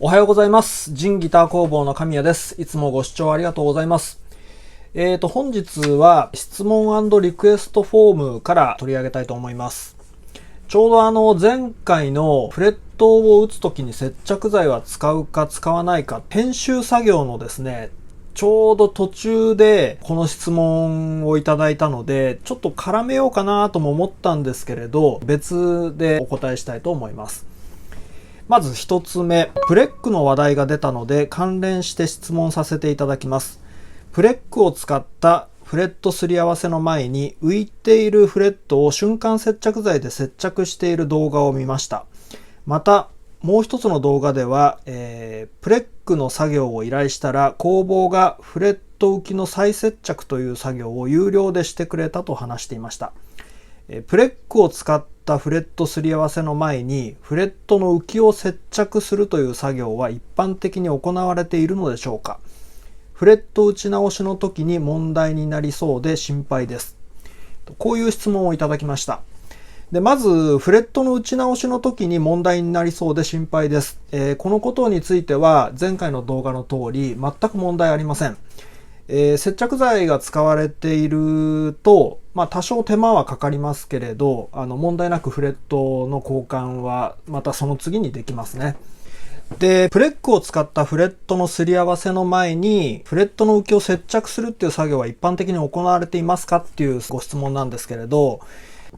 おはようございます。ジンギター工房の神谷です。いつもご視聴ありがとうございます。本日は質問&リクエストフォームから取り上げたいと思います。ちょうど前回のフレットを打つときに接着剤は使うか使わないか編集作業のですね、ちょうど途中でこの質問をいただいたので、ちょっと絡めようかなとも思ったんですけれど、別でお答えしたいと思います。まず一つ目、プレックの話題が出たので関連して質問させていただきます。プレックを使ったフレットすり合わせの前に浮いているフレットを瞬間接着剤で接着している動画を見ました。また、もう一つの動画では、プレックの作業を依頼したら工房がフレット浮きの再接着という作業を有料でしてくれたと話していました。プレックを使ったフレットすり合わせの前にフレットの浮きを接着するという作業は一般的に行われているのでしょうか。フレット打ち直しの時に問題になりそうで心配です。こういう質問をいただきました。で、まずフレットの打ち直しの時に問題になりそうで心配です。このことについては前回の動画の通り全く問題ありません。接着剤が使われていると、多少手間はかかりますけれど、問題なくフレットの交換はまたその次にできますね。で、プレックを使ったフレットのすり合わせの前にフレットの浮きを接着するっていう作業は一般的に行われていますかっていうご質問なんですけれど、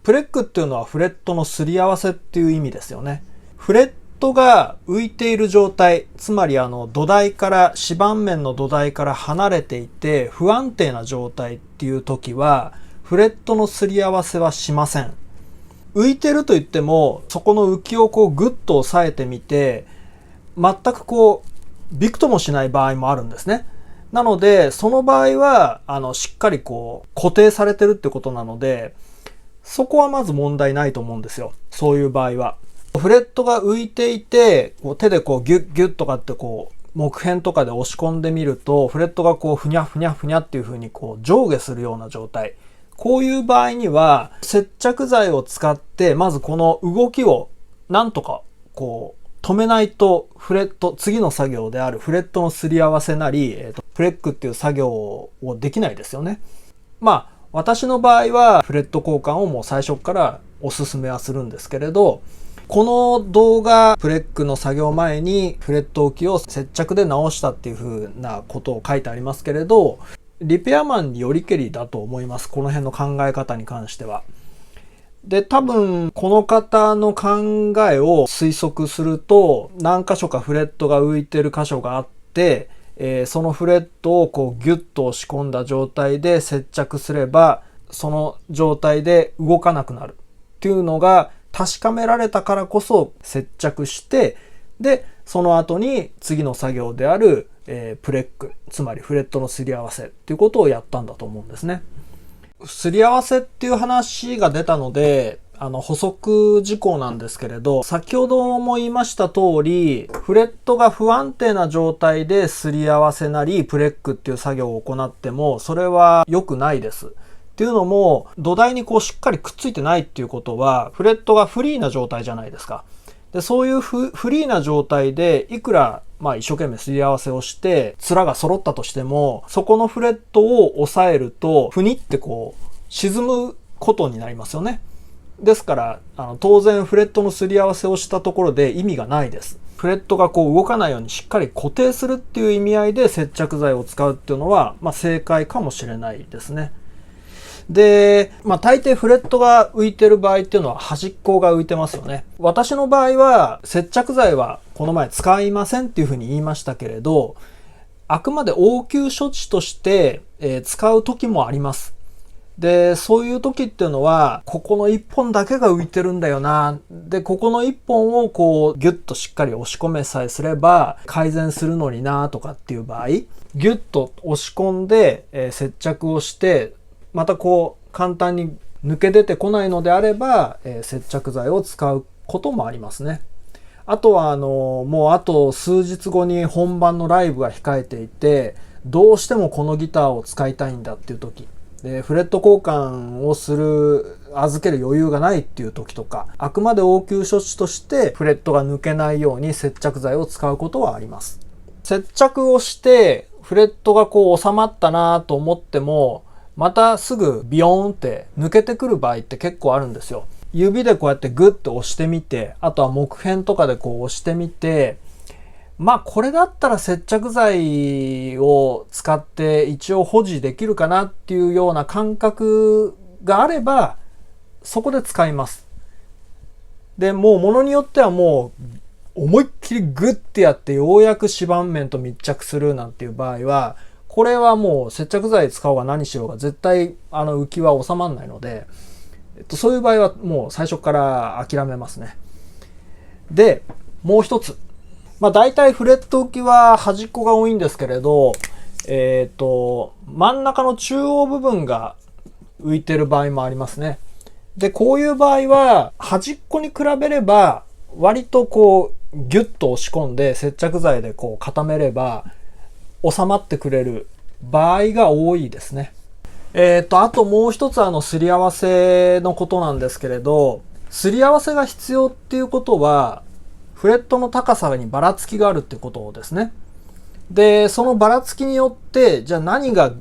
プレックっていうのはフレットのすり合わせっていう意味ですよね。フレットが浮いている状態、つまり土台から指板面の土台から離れていて不安定な状態っていう時はフレットのすり合わせはしません。浮いてると言ってもそこの浮きをグッと押さえてみて全くびくともしない場合もあるんですね。なのでその場合はしっかり固定されてるってことなので、そこはまず問題ないと思うんですよ。そういう場合は。フレットが浮いていて、手でギュッギュッとかって木片とかで押し込んでみると、フレットがふにゃふにゃふにゃっていう風に上下するような状態。こういう場合には、接着剤を使って、まずこの動きをなんとか止めないと、次の作業であるフレットのすり合わせなり、プレックっていう作業をできないですよね。私の場合はフレット交換をもう最初からおすすめはするんですけれど、この動画、プレックの作業前にフレット置きを接着で直したっていう風なことを書いてありますけれど、リペアマンによりけりだと思います。この辺の考え方に関しては。で、多分この方の考えを推測すると、何箇所かフレットが浮いてる箇所があって、そのフレットをギュッと押し込んだ状態で接着すれば、その状態で動かなくなるっていうのが確かめられたからこそ接着して、で、その後に次の作業である、プレック、つまりフレットのすり合わせっていうことをやったんだと思うんですね。すり合わせっていう話が出たので、補足事項なんですけれど、先ほども言いました通り、フレットが不安定な状態ですり合わせなり、プレックっていう作業を行っても、それは良くないです。っていうのも、土台にしっかりくっついてないっていうことは、フレットがフリーな状態じゃないですか。で、そういうフリーな状態で、いくら一生懸命すり合わせをして、面が揃ったとしても、そこのフレットを押さえると、ふにって沈むことになりますよね。ですから、当然フレットのすり合わせをしたところで意味がないです。フレットが動かないようにしっかり固定するっていう意味合いで接着剤を使うっていうのは、正解かもしれないですね。で、大抵フレットが浮いてる場合っていうのは端っこが浮いてますよね。私の場合は接着剤はこの前使いませんっていうふうに言いましたけれど、あくまで応急処置として、使う時もあります。で、そういう時っていうのは、ここの一本だけが浮いてるんだよな。で、ここの一本をギュッとしっかり押し込めさえすれば改善するのになとかっていう場合、ギュッと押し込んで、接着をして、また簡単に抜け出てこないのであれば、接着剤を使うこともありますね。あとはもうあと数日後に本番のライブが控えていて、どうしてもこのギターを使いたいんだっていう時。でフレット交換を預ける余裕がないっていう時とか、あくまで応急処置としてフレットが抜けないように接着剤を使うことはあります。接着をしてフレットが収まったなと思っても、またすぐビヨーンって抜けてくる場合って結構あるんですよ。指でこうやってグッと押してみて、あとは木片とかで押してみて、これだったら接着剤を使って一応保持できるかなっていうような感覚があれば、そこで使います。で、もう物によってはもう思いっきりグッてやってようやく指板面と密着するなんていう場合は、これはもう接着剤使おうが何しようが絶対浮きは収まらないので、そういう場合はもう最初から諦めますね。で、もう一つ。大体フレット浮きは端っこが多いんですけれど、真ん中の中央部分が浮いてる場合もありますね。で、こういう場合は端っこに比べれば割とギュッと押し込んで接着剤で固めれば収まってくれる場合が多いですね。あともう一つすり合わせのことなんですけれど、すり合わせが必要っていうことは、フレットの高さにばらつきがあるってことですね。で、そのばらつきによって、じゃあ何が、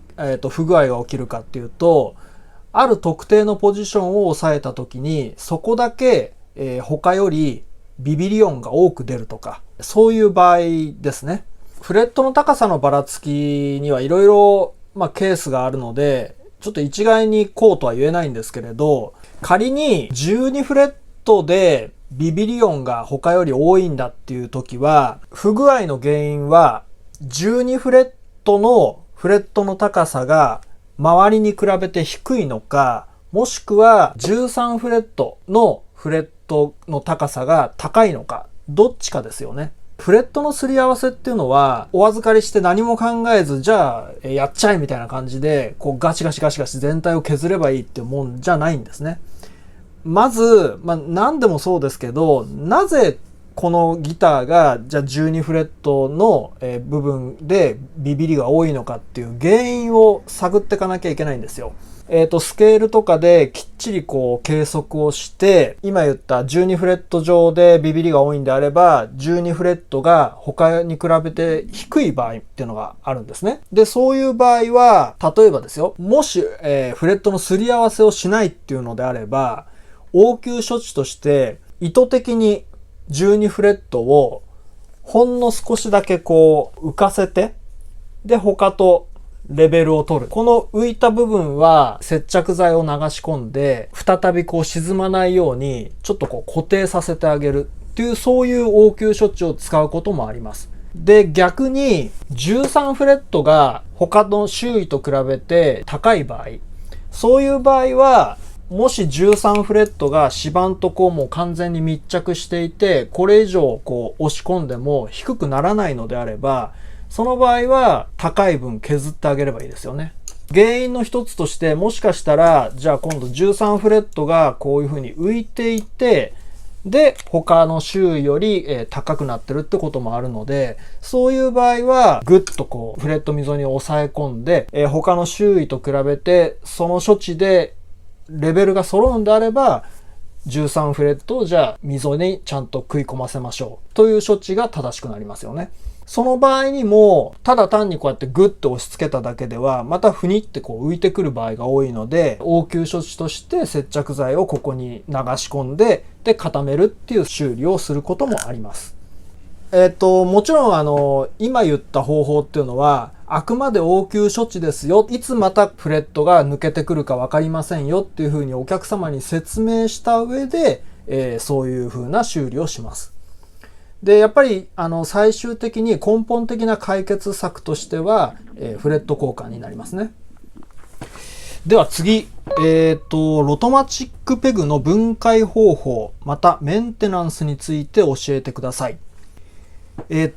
不具合が起きるかっていうと、ある特定のポジションを押さえたときに、そこだけ、他よりビビリ音が多く出るとか、そういう場合ですね。フレットの高さのばらつきにはいろいろケースがあるので、ちょっと一概にこうとは言えないんですけれど、仮に12フレットでビビリ音が他より多いんだっていう時は、不具合の原因は12フレットのフレットの高さが周りに比べて低いのか、もしくは13フレットのフレットの高さが高いのか、どっちかですよね。フレットのすり合わせっていうのは、お預かりして何も考えず、じゃあやっちゃえみたいな感じで、ガシガシガシガシ全体を削ればいいっていうもんじゃないんですね。まず、何でもそうですけど、なぜこのギターがじゃあ12フレットの部分でビビリが多いのかっていう原因を探っていかなきゃいけないんですよ。スケールとかできっちり計測をして、今言った12フレット上でビビリが多いんであれば、12フレットが他に比べて低い場合っていうのがあるんですね。で、そういう場合は、例えばですよ、もし、フレットのすり合わせをしないっていうのであれば、応急処置として意図的に12フレットをほんの少しだけ浮かせて、で、他とレベルを取る。この浮いた部分は接着剤を流し込んで、再び沈まないようにちょっと固定させてあげるっていう、そういう応急処置を使うこともあります。で、逆に13フレットが他の周囲と比べて高い場合、そういう場合は、もし13フレットが指板ともう完全に密着していて、これ以上押し込んでも低くならないのであれば、その場合は高い分削ってあげればいいですよね。原因の一つとして、もしかしたら、じゃあ今度13フレットがこういう風に浮いていて、で、他の周囲より高くなってるってこともあるので、そういう場合は、ぐっとフレット溝に押さえ込んで、他の周囲と比べて、その処置でレベルが揃うんであれば、13フレットをじゃあ溝にちゃんと食い込ませましょうという処置が正しくなりますよね。その場合にも、ただ単にこうやってグッと押し付けただけでは、またふにって浮いてくる場合が多いので、応急処置として接着剤をここに流し込んで、で、固めるっていう修理をすることもあります。もちろん今言った方法っていうのは、あくまで応急処置ですよ。いつまたフレットが抜けてくるかわかりませんよっていうふうにお客様に説明した上で、そういうふうな修理をします。で、やっぱり最終的に根本的な解決策としては、フレット交換になりますね。では次、ロトマチックペグの分解方法、またメンテナンスについて教えてください。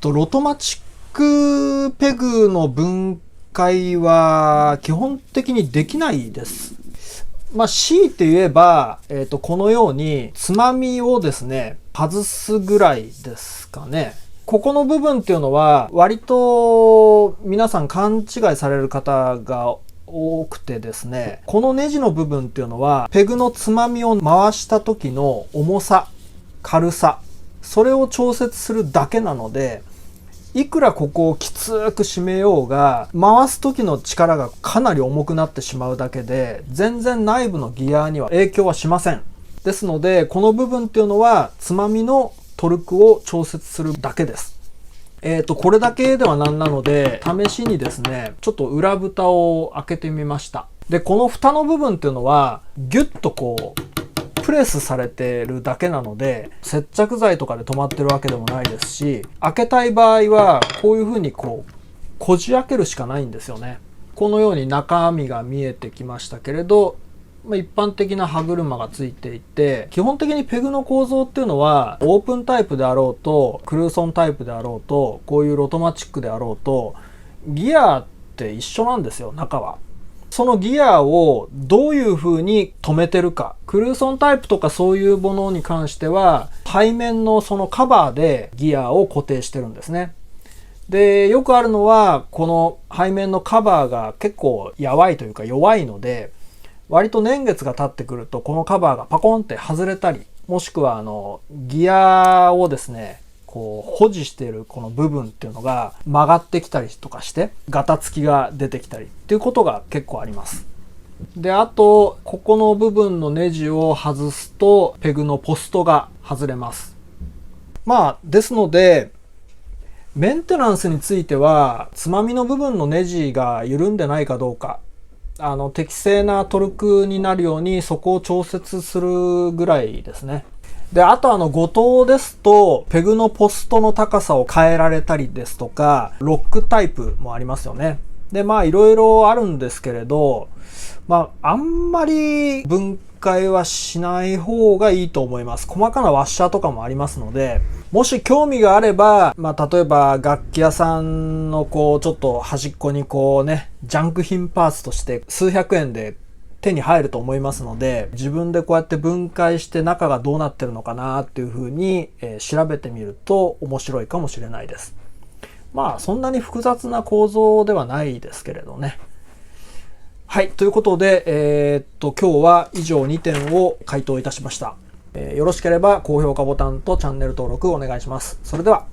ロトマチックペグの分解は基本的にできないです。強いて言えば、このようにつまみをですね、外すぐらいですかね。ここの部分っていうのは割と皆さん勘違いされる方が多くてですね、このネジの部分っていうのはペグのつまみを回した時の重さ、軽さ、それを調節するだけなので、いくらここをきつく締めようが、回す時の力がかなり重くなってしまうだけで、全然内部のギアには影響はしません。ですので、この部分っていうのはつまみのトルクを調節するだけです。これだけではなんなので、試しにですね、ちょっと裏蓋を開けてみました。で、この蓋の部分っていうのは、ギュッとこう、プレスされてるだけなので、接着剤とかで止まってるわけでもないですし、開けたい場合は、こういう風にこう、こじ開けるしかないんですよね。このように中身が見えてきましたけれど、一般的な歯車がついていて、基本的にペグの構造っていうのはオープンタイプであろうとクルーソンタイプであろうとこういうロトマチックであろうとギアって一緒なんですよ。中はそのギアをどういう風に止めてるか、クルーソンタイプとかそういうものに関しては背面のそのカバーでギアを固定してるんですね。で、よくあるのはこの背面のカバーが結構やわいというか弱いので、割と年月が経ってくるとこのカバーがパコンって外れたり、もしくはギアをですねこう保持しているこの部分っていうのが曲がってきたりとかしてガタつきが出てきたりっていうことが結構あります。で、あとここの部分のネジを外すとペグのポストが外れます。ですのでメンテナンスについてはつまみの部分のネジが緩んでないかどうか、適正なトルクになるようにそこを調節するぐらいですね。で、あと5灯ですとペグのポストの高さを変えられたりですとか、ロックタイプもありますよね。で、いろいろあるんですけれど、あんまり分解はしない方がいいと思います。細かなワッシャーとかもありますので、もし興味があれば、例えば楽器屋さんのちょっと端っこにジャンク品パーツとして数百円で手に入ると思いますので、自分でこうやって分解して中がどうなってるのかなっていう風に調べてみると面白いかもしれないです。そんなに複雑な構造ではないですけれどね。はい、ということで、今日は以上2点を回答いたしました。よろしければ高評価ボタンとチャンネル登録お願いします。それでは。